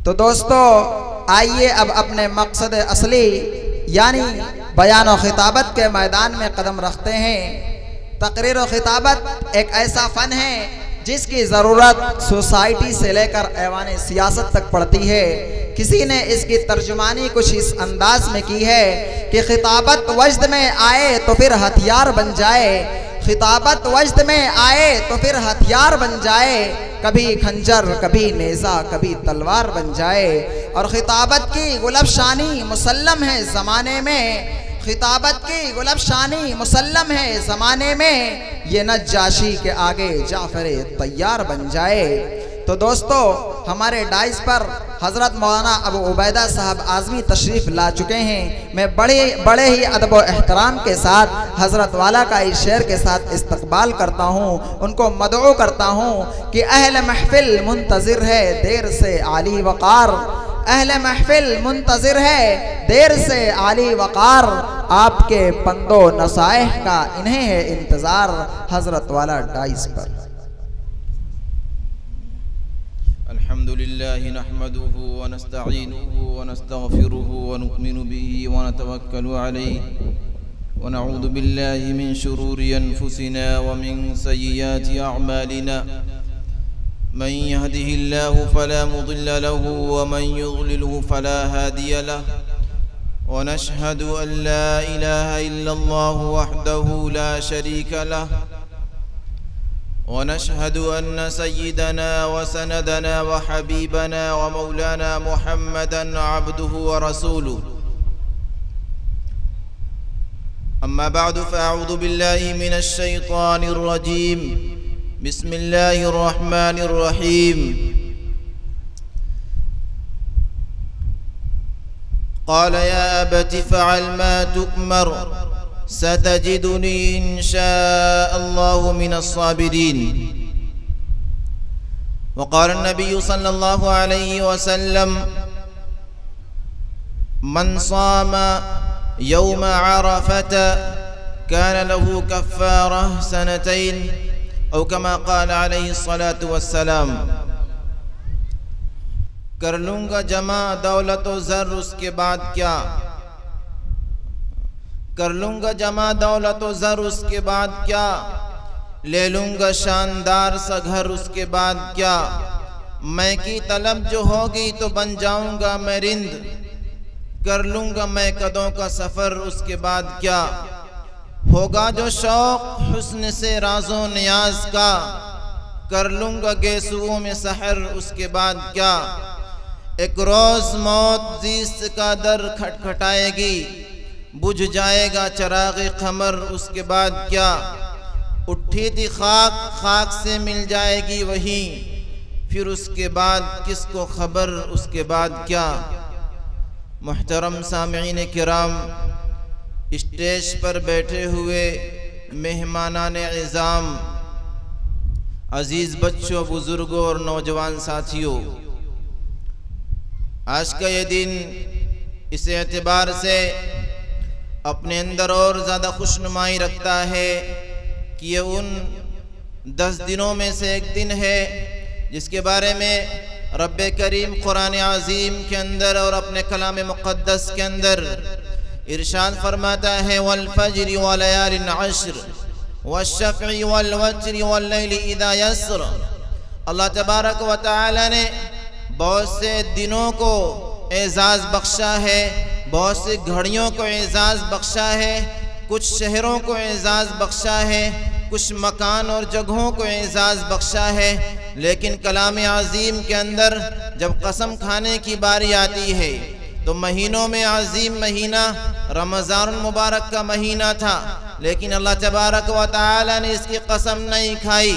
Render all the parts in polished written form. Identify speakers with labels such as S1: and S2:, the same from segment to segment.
S1: तो दोस्तों आइए अब अपने मकसद असली यानी बयान और खिताबत के मैदान में कदम रखते हैं। तकरीर और खिताबत एक ऐसा फ़न है जिसकी ज़रूरत सोसाइटी से लेकर ऐवान सियासत तक पड़ती है। किसी ने इसकी तर्जुमानी कुछ इस अंदाज में की है कि खिताबत वजद में आए तो फिर हथियार बन जाए, खिताबत वजद में आए तो फिर हथियार बन जाए, कभी खंजर कभी नेज़ा कभी तलवार बन जाए। और खिताबत की गुलबशानी मुसल्लम है ज़माने में, खिताबत की गुलबशानी मुसल्लम है ज़माने में, ये नज्जाशी के आगे जाफर तैयार बन जाए। तो दोस्तों हमारे डाइस पर हज़रत मौलाना अबू उबैदा साहब आज़मी तशरीफ़ ला चुके हैं। मैं बड़े ही अदब व एहतराम के साथ हज़रत वाला का इस शेर के साथ इस्तकबाल करता हूँ, उनको मदऊ करता हूँ कि अहल महफिल मुंतज़िर है देर से आली वक़ार, अहल महफिल मुंतज़िर है देर से आली वक़ार, आपके पंदो नसाइह का इन्हें है इंतज़ार। हज़रत वाला डाइस पर।
S2: अल्हम्दुलिल्लाहि नहमदुहु व नस्तईनुहु व नस्तगफिरुहु व नु'मिनु बिही व नतवक्कलु अलैहि व नऊज़ु बिल्लाहि मिन शुरूरि अनफुसिना व मिन सय्यिआति अअमालिना मन यहदिहिल्लाहु फला मुदिल्ल लहु व मन युद्लिलहु फला हादिय लहु व नशहदु अन ला इलाहा इल्लल्लाहु वहदहु ला शरीका लहु व नशहदु अन्न सय्यिदना व सनदना व हबीबना व मौलाना मुहम्मदन अब्दुहु व रसूलुहु। अम्मा बअदु फ़अऊज़ु बिल्लाहि मिनश शैतानिर रजीम। बिस्मिल्लाहिर रहमानिर रहीम। क़ाल या अबति फ़अल मा तु'मर सतजिदुनी इंशाअल्लाहु मिनस्साबिरीन। वक़ाल नबी सल्लल्लाहु अलैहि वसल्लम मन सामा यौम अरफत कान लहु कफ़्फ़ारा सनतैन औ कमा क़ाल अलैहि स्सलातु वस्सलाम। कर लूँगा जमा दौलत व ज़र उसके बाद क्या, कर लूँगा जमा दौलत व ज़र उसके बाद क्या, ले लूँगा शानदार सा घर उसके बाद क्या, मैं की तलब जो होगी तो बन जाऊँगा मैं रिंद, कर लूँगा मैं कदों का सफ़र उसके बाद क्या, होगा जो शौक़ हुस्न से राज़ो नियाज का, कर लूँगा गेसुओं में सहर उसके बाद क्या, एक रोज़ मौत ज़ीस्त का दर खटखटाएगी, बुझ जाएगा चराग़ क़मर उसके बाद क्या, उठी थी खाक खाक से मिल जाएगी वहीं, फिर उसके बाद किसको ख़बर उसके बाद क्या। मुहतरम सामिईन किराम, स्टेज पर बैठे हुए मेहमानान इज़ाम, अज़ीज़ बच्चों, बुज़ुर्गों और नौजवान साथियों, आज का ये दिन इस एतबार से अपने अंदर और ज़्यादा खुशनुमाई रखता है कि ये उन 10 दिनों में से एक दिन है जिसके बारे में रब्बे करीम कुरान अज़ीम के अंदर और अपने कलाम मुक़द्दस के अंदर इरशाद फरमाता है वल फज्र व लयालिन अश्र वश्शफ़्इ वल वत्रि वल लैलि इज़ा यस्र। अल्लाह तबारक व तआला ने बहुत से दिनों को एज़ाज़ बख्शा है, बहुत सी घड़ियों को एज़ाज़ बख्शा है, कुछ शहरों को एज़ाज़ बख्शा है, कुछ मकान और जगहों को एज़ाज़ बख्शा है। लेकिन कलाम अज़ीम के अंदर जब कसम खाने की बारी आती है तो महीनों में अज़ीम महीना रमज़ान मुबारक का महीना था, लेकिन अल्लाह तबारक व तआला ने इसकी कसम नहीं खाई।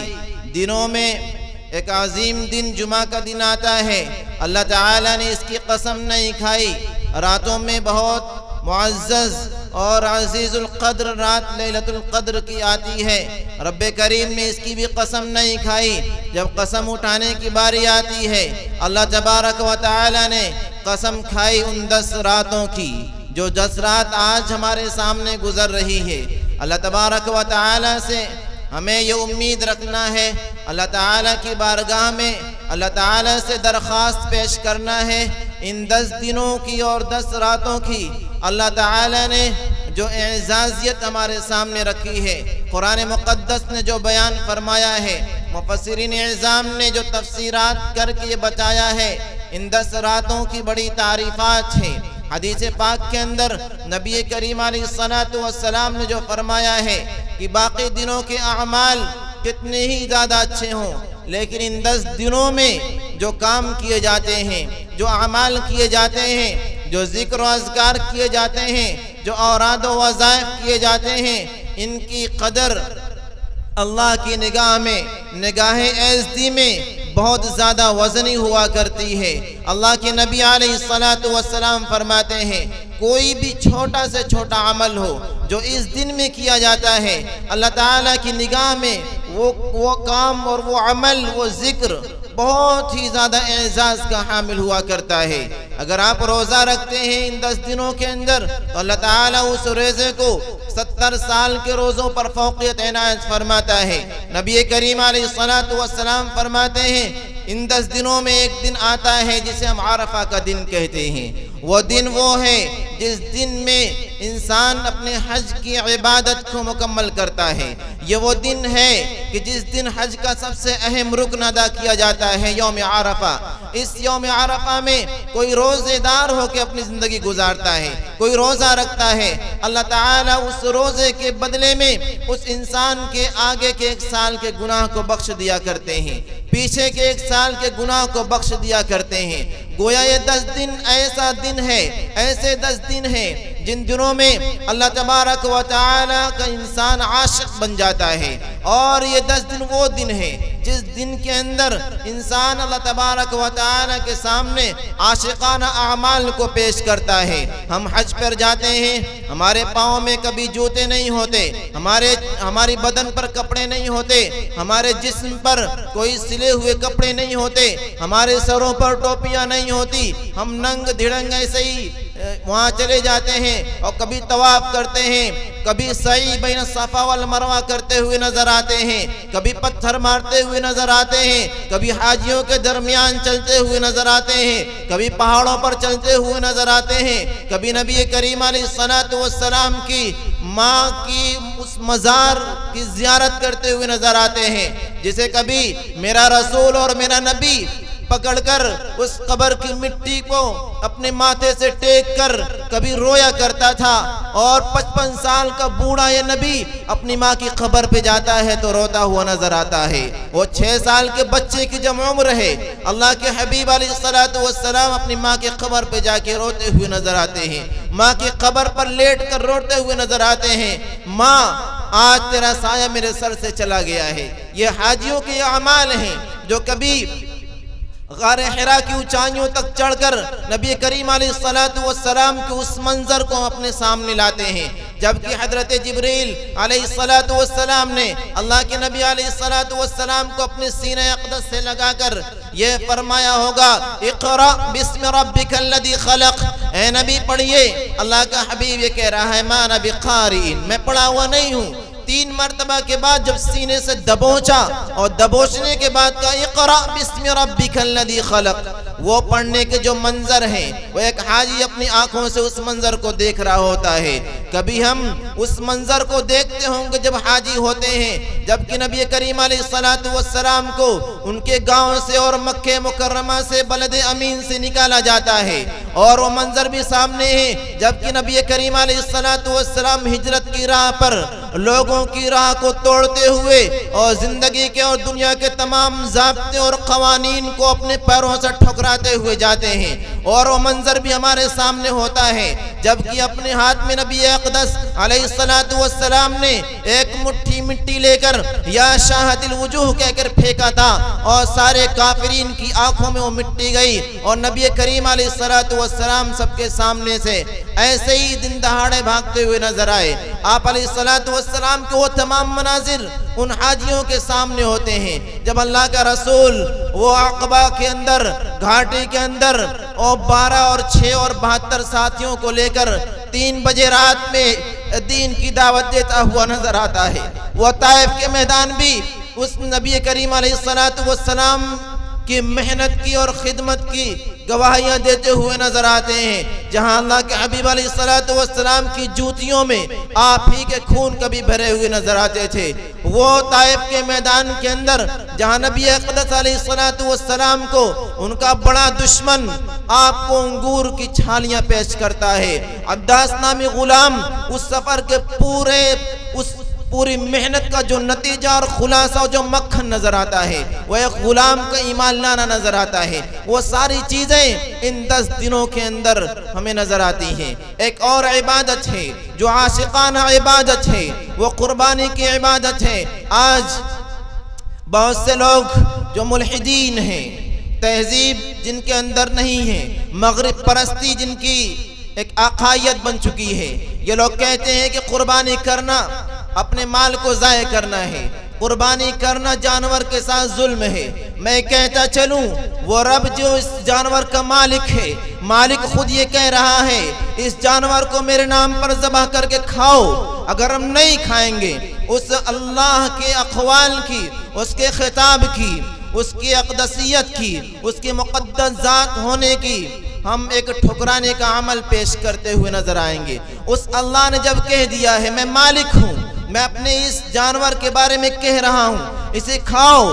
S2: दिनों में एक अज़ीम दिन जुमा का दिन आता है, अल्लाह ताला ने इसकी कसम नहीं खाई। रातों में बहुत मुअज़्ज़ज़ और अज़ीज़ुल क़द्र रात लैलतुल क़द्र की आती है, रब्बे करीम ने इसकी भी कसम नहीं खाई। जब कसम उठाने की बारी आती है, अल्लाह तबारक व तआला ने कसम खाई उन 10 रातों की, जो 10 रात आज हमारे सामने गुजर रही है। अल्लाह तबारक व तआला से हमें ये उम्मीद रखना है, अल्लाह ताला की बारगाह में अल्लाह ताला से दरख्वास्त पेश करना है। इन 10 दिनों की और 10 रातों की अल्लाह ताला ने जो एजाज़ियत हमारे सामने रखी है, कुरान मुक़द्दस ने जो बयान फरमाया है, मुफस्सिरीन इज़ाम ने जो तफसीरात करके बताया है, इन 10 रातों की बड़ी तारीफ़ात हैं। हदीस पाक के अंदर नबी करीम अलैहिस्सलातु वस्सलाम ने जो फरमाया है कि बाकी दिनों के अमाल कितने ही ज़्यादा अच्छे हों, लेकिन इन 10 दिनों में जो काम किए जाते हैं, जो अमाल किए जाते हैं, जो जिक्र व अज़कार किए जाते हैं, जो औराद व वज़ाइफ किए जाते हैं, इनकी कदर अल्लाह की निगाह में, निगाह एज़दी में बहुत ज़्यादा वज़नी हुआ करती है। अल्लाह के नबी अलैहिस्सलातु वस्सलाम फरमाते हैं, कोई भी छोटा से छोटा अमल हो जो इस दिन में किया जाता है, अल्लाह ताला की निगाह में वो काम और वो अमल, वो जिक्र बहुत ही ज़्यादा एजाज़ का हामिल हुआ करता है। अगर आप रोज़ा रखते हैं इन 10 दिनों के अंदर, तो अल्लाह ताला उस रोज़े को 70 साल के रोज़ों पर फौक़ियत इनायत फरमाता है। नबी करीम अलैहिस्सलातु वस्सलाम फरमाते हैं, इन 10 दिनों में एक दिन आता है जिसे हम आरफा का दिन कहते हैं। वो दिन वो है जिस दिन में इंसान अपने हज की इबादत को मुकम्मल करता है। ये वो दिन है कि जिस दिन हज का सबसे अहम रुकन अदा किया जाता है, यौम आरफा। इस यौम आरफा में कोई रोज़ेदार होकर अपनी ज़िंदगी गुजारता है, कोई रोज़ा रखता है, अल्लाह ताला उस रोज़े के बदले में उस इंसान के आगे के 1 साल के गुनाह को बख्श दिया करते हैं, पीछे के 1 साल के गुनाह को बख्श दिया करते हैं। गोया ये 10 दिन ऐसा दिन है, ऐसे 10 दिन हैं जिन दिनों में अल्लाह तबारक व तआला का इंसान आशिक बन जाता है। और ये 10 दिन वो दिन है जिस दिन के अंदर इंसान अल्लाह तबारक व तआला के सामने आशिकाना अमाल को पेश करता है। हम हज पर जाते हैं, हमारे पाँव में कभी जूते नहीं होते, हमारी बदन पर कपड़े नहीं होते, हमारे जिस्म पर कोई सिले हुए कपड़े नहीं होते, हमारे सरों पर टोपियाँ नहीं होती, हम नंग धिड़ंग ऐसे ही वहाँ चले जाते हैं और कभी तवाफ करते हैं, कभी सई बैन सफ़ा वल मरवा करते हुए नजर आते हैं, कभी पत्थर मारते हुए नजर आते हैं, कभी हाजियों के दरमियान चलते हुए नजर आते हैं, कभी पहाड़ों पर चलते हुए नजर आते हैं, कभी नबी करीम अलैहिस्सलातु वस्सलाम की माँ की उस मज़ार की ज़ियारत करते हुए नजर आते हैं, जिसे कभी मेरा रसूल और मेरा नबी पकड़कर उस कब्र की मिट्टी को अपने माथे से टेक कर कभी रोया करता था। और 55 साल का बूढ़ा ये नबी अपनी माँ की कब्र पे जाता है तो रोता हुआ नजर आता है। वो 6 साल के बच्चे की जब उम्र है, अल्लाह के हबीब अलैहिस्सलातु वस्सलाम अपनी माँ की कब्र पे जाके रोते हुए नजर आते हैं, माँ की कब्र पर लेट कर रोते हुए नजर आते हैं, माँ आज तेरा साया मेरे सर से चला गया है। ये हाजियों के अमाल हैं जो कभी गारे हिरा की ऊंचाइयों तक चढ़कर नबी करीम अलैहिस्सलातु वस्सलाम के उस मंजर को अपने सामने लाते हैं, जबकि हजरत जिब्रील अलैहिस्सलातु वस्सलाम ने अल्लाह के नबी अलैहिस्सलातु वस्सलाम को अपने सीने अक़दस से लगाकर ये फरमाया होगा, इक़रा बिस्मि रब्बिकल्लज़ी खलक़। ए नबी पढ़िए। अल्लाह का हबीब ये कह रहा है, मा अना बिक़ारिइन, मैं पढ़ा हुआ नहीं हूँ। 3 मरतबा के बाद जब सीने से दबोचा और दबोचने के बाद का इक़रा बिस्मि रब्बिकल्लज़ी खलक़, वो पढ़ने के जो मंजर हैं, वो एक हाजी अपनी आंखों से उस मंजर को देख रहा होता है। कभी हम उस मंजर को देखते होंगे जब हाजी होते हैं, जबकि नबी करीम अलैहिस्सलातु वस्सलाम को उनके गांव से और मक्के मुकर्रमा से बलदे अमीन से निकाला जाता है, और वो मंजर भी सामने है जबकि नबी करीम अलैहिस्सलातु वस्सलाम हिजरत की राह पर लोगों की राह को तोड़ते हुए और जिंदगी के और दुनिया के तमाम ज़ाब्ते और क़वानीन को अपने पैरों से ठुकराते हुए जाते हैं। और वो मंजर भी हमारे सामने होता है जबकि अपने हाथ में नबी अक़दस अलैहिस्सलातु वस्सलाम ने एक मुट्ठी मिट्टी लेकर या शाहतिल वजूह कहकर फेंका था, और सारे काफिरीन की आंखों में वो मिट्टी गई और नबी करीम अलैहिस्सलातु वस्सलाम सबके सामने से ऐसे ही दिन दहाड़े भागते हुए नजर आए। आप अलैहिस्सलातु वस्सलाम के वो तमाम मनाजिर उन हाजियों के सामने होते हैं जब अल्लाह का रसूल वो अक़बा के अंदर, घाटी के अंदर और 12 और 6 और 72 साथियों को लेकर 3 बजे रात में दीन की दावत देता हुआ नजर आता है। वो ताइफ के मैदान भी उस नबी करीम अलैहिस्सलातु वस्सलाम की मेहनत की और खिदमत की गवाहियां देते हुए नजर आते हैं, जहां अल्लाह के हबीब अलैहिस्सलातु वस्सलाम की जूतियों में आप ही के खून कभी भरे हुए नजर आते थे। वो ताइफ के मैदान के अंदर जहां नबी अक़दस अलैहिस्सलातु वस्सलाम को उनका बड़ा दुश्मन आपको अंगूर की छालियां पेश करता है। अद्दास नामी गुलाम उस सफर के पूरी मेहनत का जो नतीजा और खुलासा जो मक्खन नजर आता है, वो एक गुलाम का ईमान लाना नजर आता है। वो सारी चीजें इन 10 दिनों के अंदर हमें नजर आती हैं। एक और इबादत है जो आशिकाना इबादत है, वो कुर्बानी की इबादत है। आज बहुत से लोग जो मुल्हिदीन हैं, तहजीब जिनके अंदर नहीं है, मगरिब परस्ती जिनकी एक अकायद बन चुकी है, ये लोग कहते हैं कि कुर्बानी करना अपने माल को ज़ाय करना है, कुर्बानी करना जानवर के साथ जुल्म है। मैं कहता चलूं, वो रब जो इस जानवर का मालिक है, मालिक खुद ये कह रहा है इस जानवर को मेरे नाम पर ज़बह करके खाओ। अगर हम नहीं खाएंगे, उस अल्लाह के अक़वाल की, उसके खिताब की, उसकी अक़दसियत की, उसकी मुक़द्दस ज़ात होने की हम एक ठुकराने का अमल पेश करते हुए नजर आएंगे। उस अल्लाह ने जब कह दिया है मैं मालिक हूँ, मैं अपने इस जानवर के बारे में कह रहा हूँ, इसे खाओ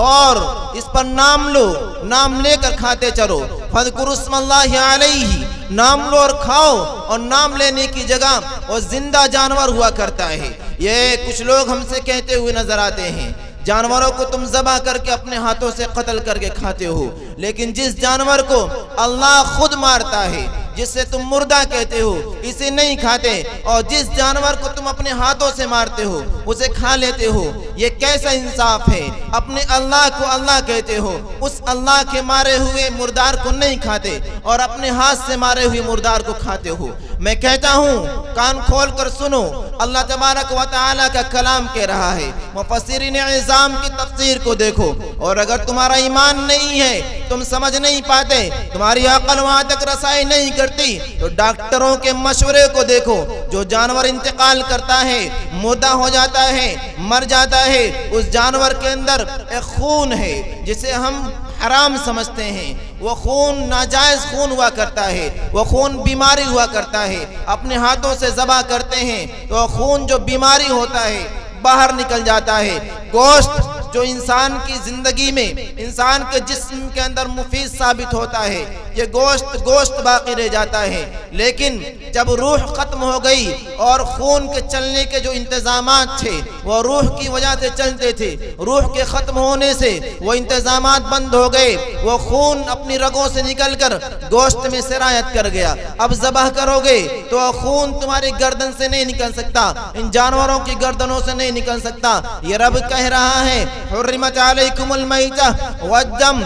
S2: और इस पर नाम लो, नाम लेकर खाते चलो। फज़कुरुस्मल्लाहि अलैहि, नाम लो और खाओ। और नाम लेने की जगह वो जिंदा जानवर हुआ करता है। ये कुछ लोग हमसे कहते हुए नजर आते हैं जानवरों को तुम ज़बह करके अपने हाथों से कत्ल करके खाते हो, लेकिन जिस जानवर को अल्लाह खुद मारता है, जिससे तुम मुर्दा कहते हो, इसे नहीं खाते। और जिस जानवर को तुम अपने हाथों से मारते हो उसे खा लेते हो। ये कैसा इंसाफ है? अपने अल्लाह को अल्लाह कहते हो, उस अल्लाह के मारे हुए मुर्दार को नहीं खाते और अपने हाथ से मारे हुए मुर्दार को खाते हो। मैं कहता हूँ कान खोल कर सुनो, अल्लाह तबारक व तआला का कलाम कह रहा है। मुफस्सिरीन इज़ाम की तफसीर को देखो, और अगर तुम्हारा ईमान नहीं है, तुम समझ नहीं पाते, तुम्हारी अकल वहां तक रसाई नहीं करती, तो डॉक्टरों के मशवरे को देखो। जो जानवर इंतकाल करता है, मुर्दा हो जाता है, मर जाता है, उस जानवर के अंदर एक खून है जिसे हम हराम समझते हैं। वो खून नाजायज खून हुआ करता है, वो खून बीमारी हुआ करता है। अपने हाथों से ज़बह करते हैं तो खून जो बीमारी होता है बाहर निकल जाता है। गोश्त जो इंसान की जिंदगी में, इंसान के जिस्म के अंदर मुफीद साबित होता है, ये गोश्त बाकी रह जाता है। लेकिन जब रूह खत्म हो गई और खून के चलने के जो इंतजामात थे वो रूह की वजह से चलते थे, रूह के खत्म होने से वो इंतजामात बंद हो गए। वो खून अपनी रगों से निकलकर गोश्त में सिरायत कर गया। अब ज़बह करोगे तो खून तुम्हारी गर्दन से नहीं निकल सकता, इन जानवरों की गर्दनों से नहीं निकल सकता। ये रब कह रहा है हुर्रिमत अलैकुमुल मैता वद्दम,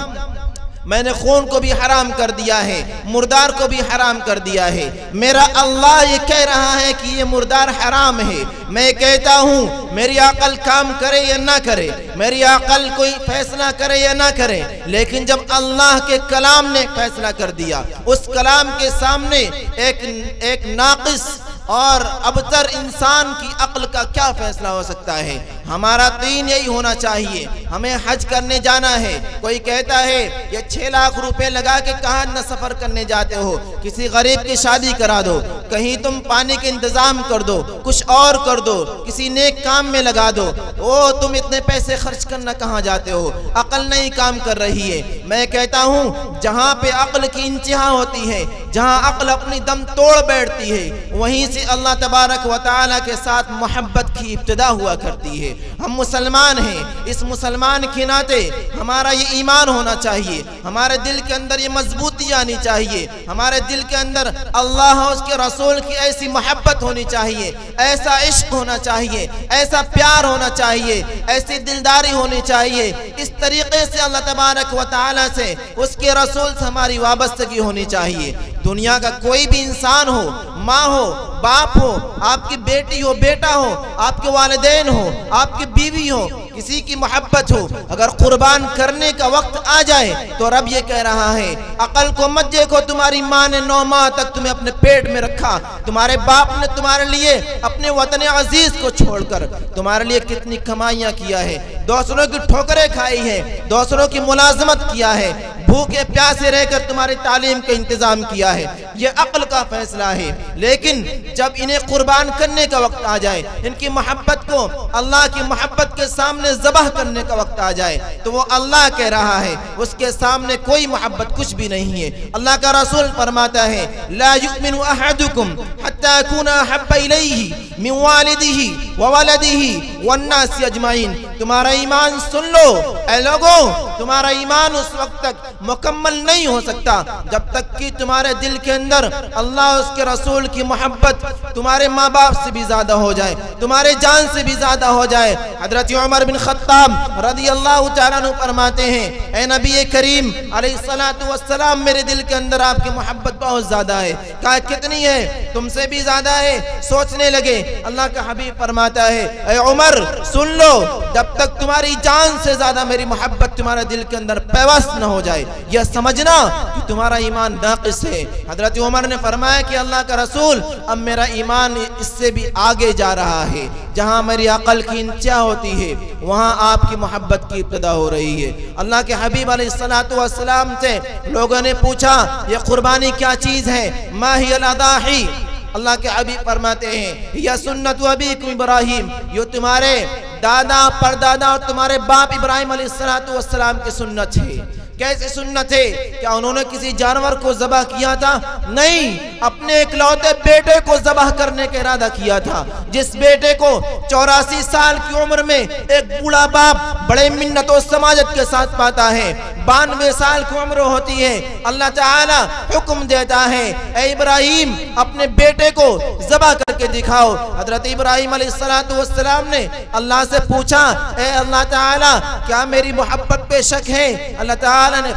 S2: मैंने खून को भी हराम कर दिया है, मुर्दार को भी हराम कर दिया है। मेरा अल्लाह ये कह रहा है कि ये मुर्दार हराम है। मैं कहता हूँ मेरी अकल काम करे या ना करे, मेरी अकल कोई फैसला करे या ना करे, लेकिन जब अल्लाह के कलाम ने फैसला कर दिया, उस कलाम के सामने एक नाक़िस और अबतर इंसान की अक्ल का क्या फैसला हो सकता है? हमारा दीन यही होना चाहिए। हमें हज करने जाना है, कोई कहता है ये 6 लाख रुपए लगा के कहाँ न सफर करने जाते हो, किसी गरीब की शादी करा दो, कहीं तुम पानी के इंतजाम कर दो, कुछ और कर दो, किसी नेक काम में लगा दो। ओ तुम इतने पैसे खर्च करना कहाँ जाते हो? अक्ल नहीं काम कर रही है। मैं कहता हूँ जहाँ पे अक्ल की इंतहा होती है, जहाँ अक्ल अपनी दम तोड़ बैठती है, वहीं से अल्लाह तबारक व तआला के साथ मोहब्बत की इब्तिदा हुआ करती है। हम मुसलमान हैं, इस मुसलमान के नाते हमारा ये ईमान होना चाहिए, हमारे दिल के अंदर ये मजबूती आनी चाहिए, हमारे दिल के अंदर अल्लाह और उसके रसूल की ऐसी मोहब्बत होनी चाहिए, ऐसा इश्क होना चाहिए, ऐसा प्यार होना चाहिए, ऐसी दिलदारी होनी चाहिए। इस तरीके से अल्लाह तबारक व तआला से, उसके रसूल से हमारी वाबस्तगी होनी चाहिए। दुनिया का कोई भी इंसान हो, माँ हो, बाप हो, आपकी बेटी हो, बेटा हो, आपके वालिदैन हो, आपकी बीवी हो, किसी की मोहब्बत हो, अगर कुर्बान करने का वक्त आ जाए तो रब ये कह रहा है अकल को मत देखो, तुम्हारी माँ ने 9 माह तक तुम्हें अपने पेट में रखा, तुम्हारे बाप ने तुम्हारे लिए अपने वतन अजीज को छोड़कर तुम्हारे लिए कितनी कमाइयां किया है, दूसरों की ठोकरें खाई है, दूसरों की मुलाजमत किया है, भूखे प्यासे रहकर तुम्हारी तालीम का इंतजाम किया है। ये अक्ल का फैसला है। लेकिन जब इन्हें कुर्बान करने का वक्त आ जाए, इनकी मोहब्बत को अल्लाह की मोहब्बत के सामने ज़बह करने का वक्त आ जाए, तो वो अल्लाह कह रहा है उसके सामने कोई मोहब्बत कुछ भी नहीं है। अल्लाह का रसूल फरमाता है ला युमिनु अहदुकुम हत्ता यकूना अहब्बा इलैहि मिन वालिदिही व वलदिही वन्नास अजमाइन। तुम्हारा ईमान सुन लो ऐ लोगों, तुम्हारा ईमान उस वक्त तक मुकम्मल नहीं हो सकता जब तक कि तुम्हारे दिल के अंदर अल्लाह उसके रसूल की मोहब्बत तुम्हारे माँ बाप से भी ज्यादा हो जाए, तुम्हारे जान से भी ज्यादा हो जाए। हजरत उमर बिन खत्ताब रदियल्लाहु तआला अन्हु फरमाते हैं ऐ नबी करीम अलैहिस्सलातु वस्सलाम, मेरे दिल के अंदर आपकी मोहब्बत बहुत ज्यादा है। कहा कितनी है? तुमसे भी ज्यादा है। सोचने लगे। अल्लाह का हबीब फरमाता है ऐ उमर सुन लो, जब तक तुम्हारी जान से ज्यादा मेरी मोहब्बत तुम्हारे दिल के अंदर पैवस्त न हो जाए, यह समझना कि तुम्हारा ईमान नाक़िस है। हजरत उमर ने फरमाया कि अल्लाह का रसूल, अब मेरा ईमान इससे भी आगे जा रहा है। जहाँ मेरी अकल की इंतहा होती है वहाँ आपकी मोहब्बत की इब्तिदा हो रही है। अल्लाह के हबीब अलैहिस्सलातु वस्सलाम से लोगों ने पूछा ये कुर्बानी क्या चीज़ है? मा हियल अदाही। अल्लाह के हबीब फरमाते हैं या सुन्नत अबीकुम इब्राहिम, यो तुम्हारे दादा परदादा और तुम्हारे बाप इब्राहिम अलैहिस्सलातु वस्सलाम की सुन्नत है। कैसे सुन्नत है? क्या उन्होंने किसी जानवर को ज़बह किया था? नहीं, अपने इकलौते बेटे को ज़बह करने का इरादा किया था। जिस बेटे को 84 साल की उम्र में एक बूढ़ा बाप बड़े मिन्नत और समाजत के साथ पाता है, 92 साल की उम्र होती है, अल्लाह ताला हुक्म देता है ऐ इब्राहिम अपने बेटे को ज़बह करके दिखाओ। हजरत इब्राहिम अलैहिस्सलातु वस्सलाम ने अल्लाह से पूछा ऐ अल्लाह ताला क्या मेरी मोहब्बत पे शक है? अल्लाह ताला ने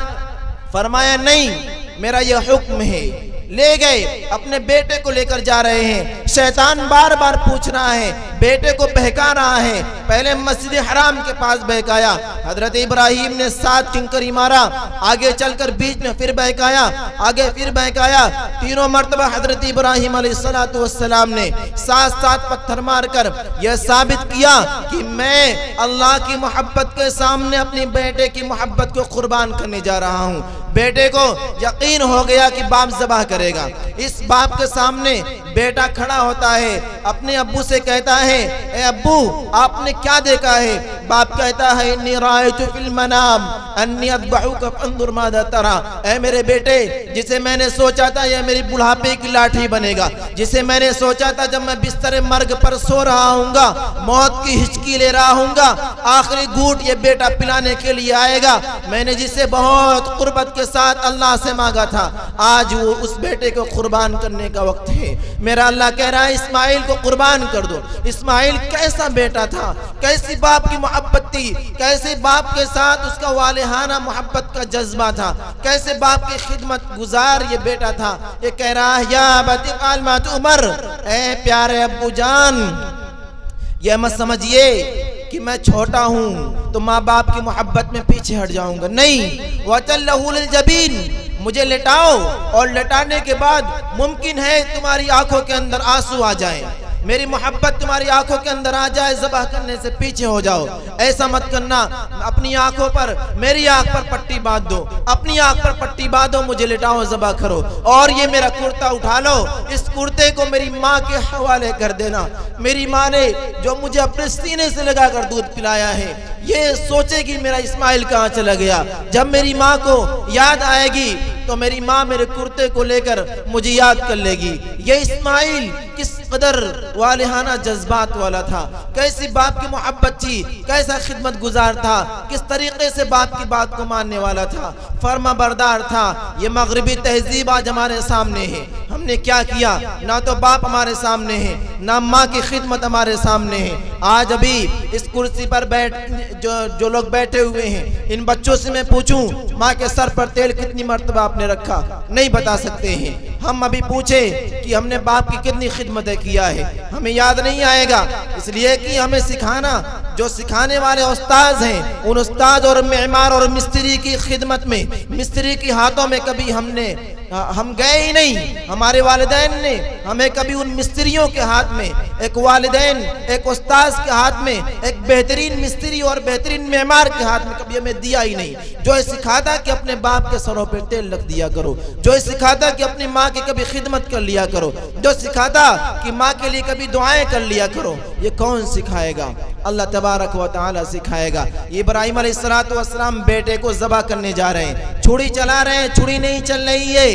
S2: फरमाया नहीं, मेरा यह हुक्म है। ले गए, अपने बेटे को लेकर जा रहे हैं। शैतान बार बार पूछ रहा है, बेटे को बहका रहा है। पहले मस्जिद हराम के पास बहकाया, हजरत इब्राहिम ने 7 किंकरी मारा, आगे चलकर बीच में फिर बहकाया, आगे फिर बहकाया। तीनों मर्तबा हजरत इब्राहिम अलैहिस्सलातु वस्सलाम ने 7 पत्थर मारकर यह साबित किया कि मैं अल्लाह की मोहब्बत के सामने अपनी बेटे की मोहब्बत को कुर्बान करने जा रहा हूँ। बेटे को यकीन हो गया कि बाप ज़बह करेगा। इस बाप के सामने बेटा खड़ा होता है, अपने अब्बू से कहता है ए अब्बू आपने क्या देखा है? बाप कहता है इन्नी रायतु फिल मनाम अन्नी अज़बहुका फंजुर माज़ा तरा। ए मेरे बेटे, जिसे मैंने सोचा था यह मेरी बुढ़ापे की लाठी बनेगा, जिसे मैंने सोचा था जब मैं बिस्तर मर्ग पर सो रहा हूँगा, मौत की हिचकी ले रहा हूँगा, आखिरी घूंट ये बेटा पिलाने के लिए आएगा, मैंने जिसे बहुत कुर्बत के साथ अल्लाह से मांगा था, आज वो उस बेटे को कुर्बान करने का वक्त है। मेरा अल्लाह कह रहा है इस्माइल को कुर्बान कर दो। इस्माइल कैसा बेटा था, कैसी बाप की मोहब्बत थी, कैसे बाप के साथ उसका वालिहाना मोहब्बत का जज्बा था, कैसे बाप की खिदमत गुजार ये बेटा था। ये कह रहा है या अबती फ़अल मा तु'मर, ए प्यारे अब्बू जान यह मत समझिए कि मैं छोटा हूँ तो माँ बाप की मोहब्बत में पीछे हट जाऊंगा, नहीं। वतल्लहु लिल जबीन, मुझे लेटाओ और लेटाने के बाद मुमकिन है तुम्हारी आंखों के अंदर आंसू आ जाएं, मेरी मोहब्बत तुम्हारी आंखों के अंदर आ जाए, ज़बह करने से पीछे हो जाओ। ऐसा मत करना, अपनी आंखों पर मेरी आंख पर पट्टी बांध दो, अपनी आंख पर पट्टी बांधो, मुझे लिटाओ, ज़बह करो और ये मेरा कुर्ता उठा लो, इस कुर्ते को मेरी माँ के हवाले कर देना। मेरी माँ ने जो मुझे अपने सीने से लगाकर दूध पिलाया है, ये सोचेगी मेरा इस्माइल कहाँ चला गया। जब मेरी माँ को याद आएगी तो मेरी माँ मेरे कुर्ते को लेकर मुझे याद कर लेगी। ये इस्माइल किस कदर वालिहाना जज्बात वाला था, कैसी बाप की मोहब्बत थी, कैसा खिदमत गुजार था, किस तरीके से बाप की बात को मानने वाला था, फर्मा बरदार था। ये मगरिबी तहजीब आज हमारे सामने है। हमने क्या किया? ना तो बाप हमारे सामने है, ना माँ की खिदमत हमारे सामने है। आज अभी इस कुर्सी पर जो लोग बैठे हुए हैं, इन बच्चों से मैं पूछूं माँ के सर पर तेल कितनी मर्तबा आपने रखा? नहीं बता सकते हैं। हम अभी पूछे कि हमने बाप की कितनी खिदमतें किया है, हमें याद नहीं आएगा। इसलिए कि हमें सिखाना, जो सिखाने वाले उस्ताद हैं, उन उस्ताद और मेहमान और मिस्त्री की खिदमत में, मिस्त्री के हाथों में कभी हम गए ही नहीं। हमारे वालिदैन ने हमें कभी उन मिस्त्रियों के हाथ में, एक वालिदैन, एक उस्ताद के हाथ में, एक बेहतरीन मिस्त्री और बेहतरीन मेहमान के हाथ में कभी हमें दिया ही नहीं। जो ये सिखाता कि अपने बाप के सरों पर तेल रख दिया करो, जो ये सिखाता कि अपनी माँ की कभी खिदमत कर लिया करो, जो सिखाता कि माँ के लिए कभी दुआएं कर लिया करो, ये कौन सिखाएगा? अल्लाह तबारक व तआला सिखाएगा। इब्राहिम अलैहिस्सलाम बेटे को ज़बह करने जा रहे हैं, छुरी चला रहे हैं, छुरी नहीं चल रही है,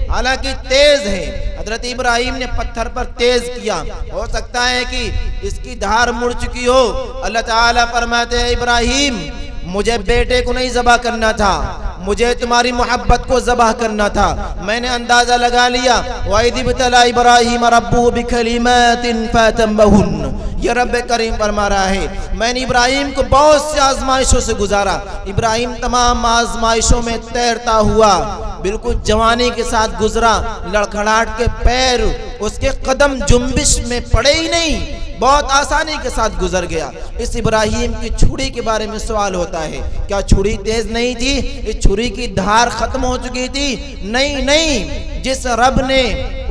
S2: हालांकि तेज है। हजरत इब्राहिम ने पत्थर पर तेज किया, हो सकता है कि इसकी धार मुड़ चुकी हो। अल्लाह ताला फरमाते हैं, इब्राहिम मुझे बेटे को नहीं ज़बह करना था, मुझे तुम्हारी मोहब्बत को ज़बह करना था। मैंने अंदाजा लगा लिया। वइज़िब्तला इब्राहिम रब्बुहु बिकलिमातिन फतम्महुन, ये रब करीम फरमा रहा है, मैंने इब्राहिम को बहुत सी आजमाइशों से गुजारा। इब्राहिम तमाम आजमाइशों में तैरता हुआ बिल्कुल जवानी के साथ गुजरा। लड़खड़ाहट के पैर, उसके कदम जुम्बिश में पड़े ही नहीं, बहुत आसानी के साथ गुजर गया। इस इब्राहिम की छुरी के बारे में सवाल होता है, क्या छुरी तेज नहीं थी? इस छुरी की धार खत्म हो चुकी थी? नहीं नहीं, जिस रब ने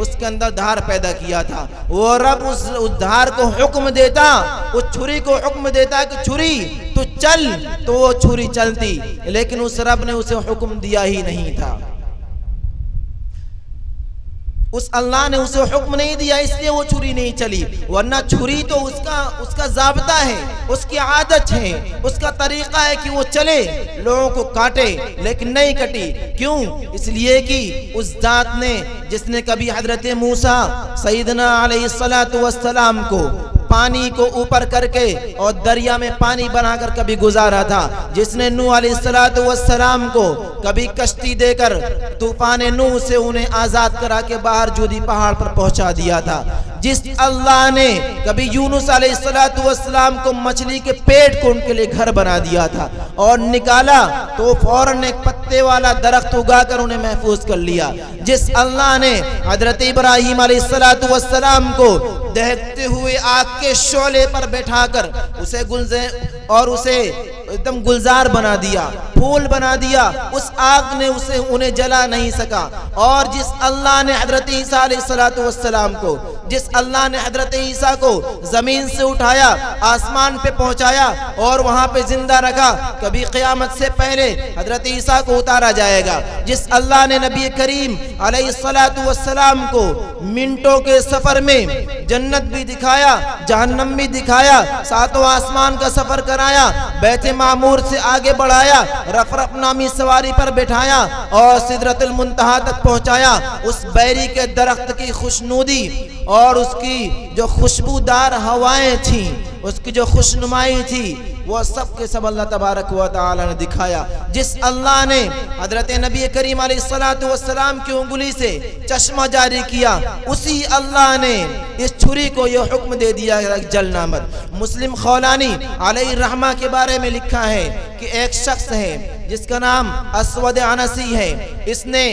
S2: उसके अंदर धार पैदा किया था, वो रब उस धार को हुक्म देता, उस छुरी को हुक्म देता कि छुरी तू चल, तो वो छुरी चलती। लेकिन उस रब ने उसे हुक्म दिया ही नहीं था, उस अल्लाह ने उसे हुक्म नहीं दिया, इसलिए वो छुरी नहीं चली। वरना छुरी तो उसका ज़ाब्ता है, उसकी आदत है, उसका तरीका है कि वो चले, लोगों को काटे, लेकिन नहीं कटी। क्यों? इसलिए कि उस जात ने, जिसने कभी हजरत मूसा सैयदना अलैहिस्सलातु वस्सलाम को पानी को ऊपर करके और दरिया में पानी बनाकर कभी गुजारा था, जिसने नूह अलैहिस्सलातु वस्सलाम को कभी कश्ती देकर तूफान नूह से उन्हें आजाद करा के बाहर जूदी पहाड़ पर पहुंचा दिया था, जिस अल्लाह ने कभी यूनुस अलैहिस्सलातु वस्सलाम को मछली के पेट को उनके लिए घर बना दिया था और निकाला तो फौरन एक पत्ते वाला दरख्त उगाकर उन्हें महफूज कर लिया, जिस अल्लाह ने हजरत इब्राहिम अलैहिस्सलातु वस्सलाम को दहकते हुए आग के शोले पर बैठाकर उसे एकदम गुलजार बना दिया, फूल बना दिया, उस आग ने उन्हें जला नहीं सका। और जिस अल्लाह ने हजरत ईसा अलैहिस्सलातु वस्सलाम को, जिस अल्लाह ने हजरत ईसा को जमीन से उठाया, आसमान पे पहुंचाया और वहां पे जिंदा रखा, कभी क़यामत से पहले हजरत ईसा को उतारा जाएगा। जिस अल्लाह ने नबी करीम अलैहिस्सलातु वस्सलाम को मिनटों के सफर में जन्नत भी दिखाया, जहन्नम भी दिखाया, सातों आसमान का सफर कराया, बैते मामूर से आगे बढ़ाया, रफ़रफ़ नामी सवारी पर बैठाया और सिदरतुल मुंतहा तक पहुंचाया। उस बैरी के दरख्त की खुशनूदी और उसकी जो खुशबूदार हवाएं थी, उसकी जो खुशनुमाई थी, वो सब के सब अल्लाह तबारक व तआला ने दिखाया। जिस अल्लाह ने हजरत नबी करीम अलैहिस्सलातु वस्सलाम की उंगली से चश्मा जारी किया, उसी अल्लाह ने इस छुरी को यह हुक्म दे दिया जलना मत। मुस्लिम खौलानी अलैहि रहमा के बारे में लिखा है कि एक शख्स है जिसका नाम अस्वद अनसी है, इसने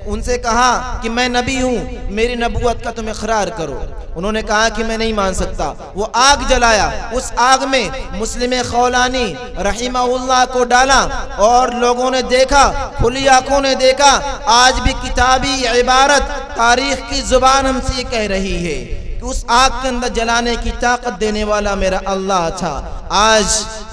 S2: उनसे कहा कि मैं नबी हूँ, मेरी नबूवत का तुम इकरार करो। उन्होंने कहा कि मैं नहीं मान सकता। वो आग जलाया, उस आग में मुस्लिम खौलानी रहीमहुल्लाह को डाला और लोगों ने देखा, खुली आंखों ने देखा। आज भी किताबी इबारत, तारीख की जुबान हमसे कह रही है कि उस आग के अंदर जलाने की ताकत देने वाला मेरा अल्लाह था। आज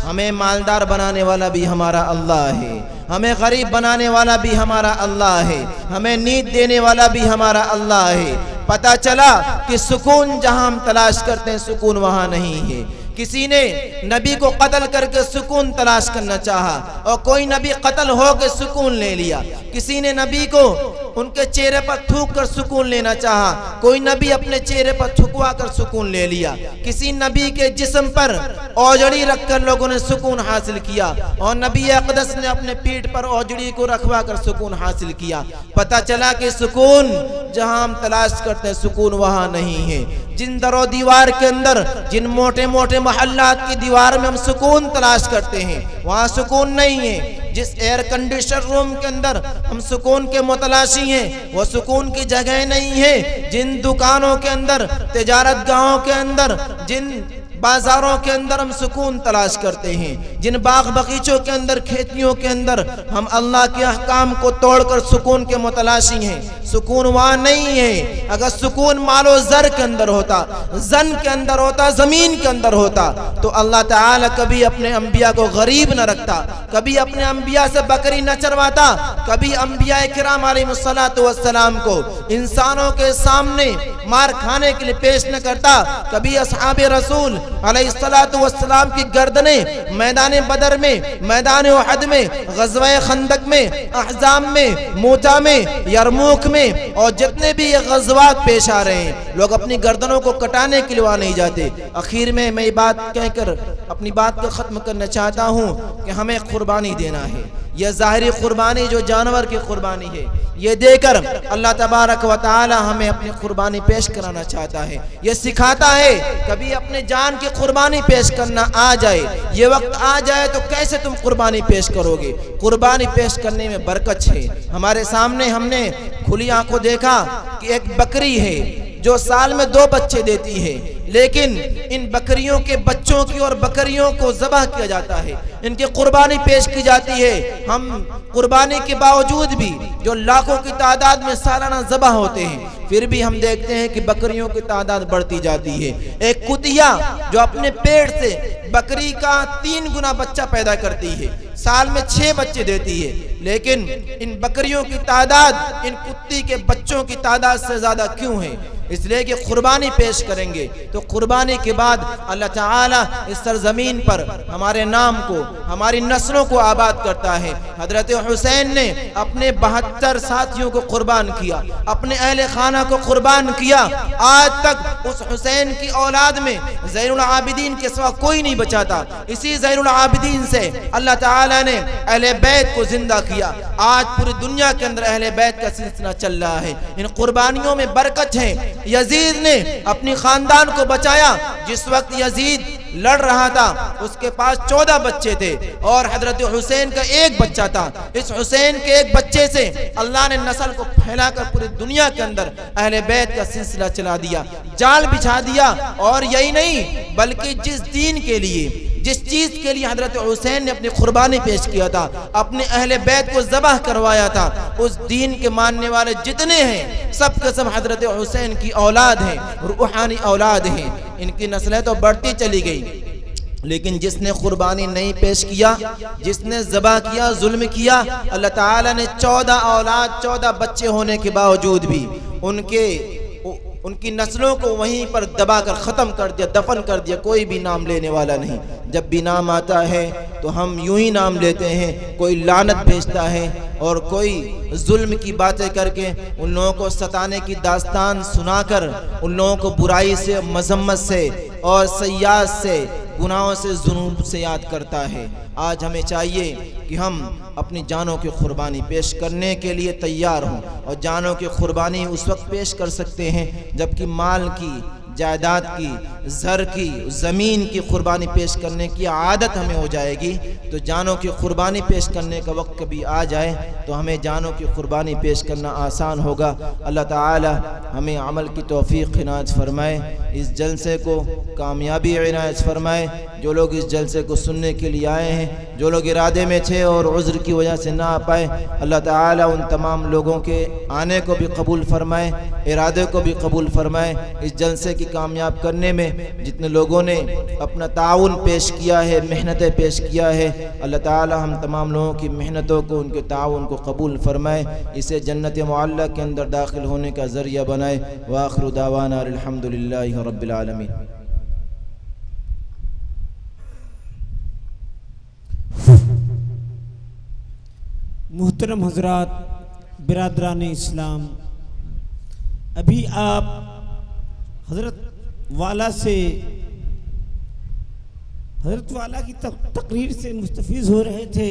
S2: हमें मालदार बनाने वाला भी हमारा अल्लाह है, हमें गरीब बनाने वाला भी हमारा अल्लाह है, हमें नींद देने वाला भी हमारा अल्लाह है। पता चला कि सुकून जहां हम तलाश करते हैं, सुकून वहां नहीं है। किसी ने नबी को कत्ल करके सुकून तलाश करना चाहा और कोई नबी कत्ल हो के सुकून ले लिया। किसी ने नबी को उनके चेहरे पर थूक कर सुकून लेना चाहा, कोई नबी अपने चेहरे पर थुकवा कर सुकून ले लिया, किसी नबी के जिस्म पर औजड़ी रखकर लोगों ने सुकून हासिल किया, और नबी अक़दस ने अपने पीठ पर औजड़ी को रखवा कर सुकून हासिल किया। पता चला कि सुकून जहां हम तलाश करते हैं सुकून वहां नहीं है। जिन दरो दीवार के अंदर, जिन मोटे मोटे मोहल्लात की दीवार में हम सुकून तलाश करते हैं वहां सुकून नहीं है। जिस एयर कंडीशनर रूम के अंदर हम सुकून के मुतलाशी हैं वो सुकून की जगह नहीं है। जिन दुकानों के अंदर, तिजारत गाहों के अंदर, जिन बाजारों के अंदर हम सुकून तलाश करते हैं, जिन बाग बगीचों के अंदर, खेतियों के अंदर हम अल्लाह के अहकाम को तोड़कर सुकून के मुतलाशी हैं, सुकून वहां नहीं है। अगर सुकून मालो ज़र के अंदर होता, जन के अंदर होता, जमीन के अंदर होता, तो अल्लाह ताला कभी अपने अंबिया को गरीब न रखता, कभी अपने अंबिया से बकरी न चरवाता, कभी अंबिया किराम अलैहिमुस्सलातु वस्सलाम को इंसानों के सामने मार खाने के लिए पेश न करता, कभी असहाबे रसूल अलैहिस्सलातु वस्सलाम की गर्दनें मैदान बदर में, मैदान उहद में, ग़ज़वा खंदक में, अहज़ाब में, मूता में, यरमूक में और जितने भी ये ग़ज़वात पेश आ रहे हैं, लोग अपनी गर्दनों को कटाने के लिए वहाँ नहीं जाते। आखिर में मैं ये बात कहकर अपनी बात को ख़त्म करना चाहता हूँ कि हमें कुर्बानी देना है। यह ज़ाहिरी कुर्बानी जो जानवर की कुर्बानी है, ये देकर अल्लाह तबारक व तआला हमें अपनी कुर्बानी पेश कराना चाहता है। ये सिखाता है कभी अपने जान की कुर्बानी पेश करना आ जाए, ये वक्त आ जाए तो कैसे तुम कुर्बानी पेश करोगे। कुर्बानी पेश करने में बरकत है। हमारे सामने हमने खुली आंखों देखा कि एक बकरी है जो साल में 2 बच्चे देती है, लेकिन इन बकरियों के बच्चों की और बकरियों को ज़बह किया जाता है, इनकी कुर्बानी पेश की जाती है। हम कुर्बानी के बावजूद भी जो लाखों की तादाद में सालाना ज़बह होते हैं, फिर भी हम देखते हैं कि बकरियों की तादाद बढ़ती जाती है। एक कुतिया जो अपने पेट से बकरी का 3 गुना बच्चा पैदा करती है, साल में 6 बच्चे देती है, लेकिन इन बकरियों की तादाद इन कुत्ती के बच्चों की तादाद से ज़्यादा क्यों है? इसलिए कि कुर्बानी पेश करेंगे तो कुर्बानी के बाद अल्लाह ताला इस सरजमीन पर हमारे नाम को, हमारी नस्लों को आबाद करता है। हजरत हुसैन ने अपने 72 साथियों को कुर्बान किया, अपने अहले खाना को कुर्बान किया। आज तक उस हुसैन की औलाद में ज़ैनुल आबिदीन के सिवा कोई नहीं बचा था। इसी ज़ैनुल आबिदीन से अल्लाह ताला ने अहले बैत को जिंदा किया। आज पूरी दुनिया के अंदर अहले बैत का सिलसिला चल रहा है। इन कुर्बानियों में बरकत है। यजीद ने अपनी खानदान को बचाया। जिस वक्त यजीद लड़ रहा था उसके पास 14 बच्चे थे और हजरत हुसैन का 1 बच्चा था। इस हुसैन के 1 बच्चे से अल्लाह ने नस्ल को फैलाकर पूरी दुनिया के अंदर अहले बैत का सिलसिला चला दिया, जाल बिछा दिया। और यही नहीं बल्कि जिस दीन के लिए, जिस चीज के लिए हजरत हुसैन ने अपनी कुर्बानी पेश किया था, अपने अहले बैत को ज़बह करवाया था, उस दीन के मानने वाले जितने हैं सब के सब हजरत हुसैन की औलाद हैं, रूहानी औलाद हैं। इनकी नस्लें तो बढ़ती चली गई, लेकिन जिसने कुर्बानी नहीं पेश किया, जिसने ज़बह किया, जुल्म किया, अल्लाह ताला ने 14 औलाद, 14 बच्चे होने के बावजूद भी उनकी नस्लों को वहीं पर दबाकर ख़त्म कर दिया, दफन कर दिया। कोई भी नाम लेने वाला नहीं। जब भी नाम आता है तो हम यूं ही नाम लेते हैं। कोई लानत भेजता है और कोई जुल्म की बातें करके उन लोगों को सताने की दास्तान सुनाकर उन लोगों को बुराई से, मजम्मत से और सयाद से, गुनाहों से, जुनूब से याद करता है। आज हमें चाहिए कि हम अपनी जानों की कुर्बानी पेश करने के लिए तैयार हों। और जानों की कुर्बानी उस वक्त पेश कर सकते हैं जबकि माल की, जायदाद की, ज़र की, ज़मीन की कुर्बानी पेश करने की आदत हमें हो जाएगी। तो जानों की कुर्बानी पेश करने का वक्त कभी आ जाए तो हमें जानों की कुर्बानी पेश करना आसान होगा। अल्लाह ताला हमें अमल की तौफीक इनायत फरमाए, इस जलसे को कामयाबी इनायत फरमाए। जो लोग इस जलसे को सुनने के लिए आए हैं, जो लोग इरादे में थे और उज़्र की वजह से ना आ पाए, अल्लाह ताला उन तमाम लोगों के आने को भी कबूल फरमाए, इरादे को भी कबूल फरमाए। इस जलसे की कामयाब करने में जितने लोगों ने अपना ताउन पेश किया है, मेहनतें पेश किया है, अल्लाह ताला हम तमाम लोगों की मेहनतों को, उनके ताउन को कबूल फरमाए। इसे जन्नत मुअल्ला के अंदर दाखिल होने का ज़रिया बनाए। व आखिरु दावाना अल्हम्दुलिल्लाहि रब्बिल आलमीन।
S3: मुहतरम हजरात, बिरादरान इस्लाम, अभी आप हज़रत वाला की तकरीर से मुस्तफ़ीज़ हो रहे थे।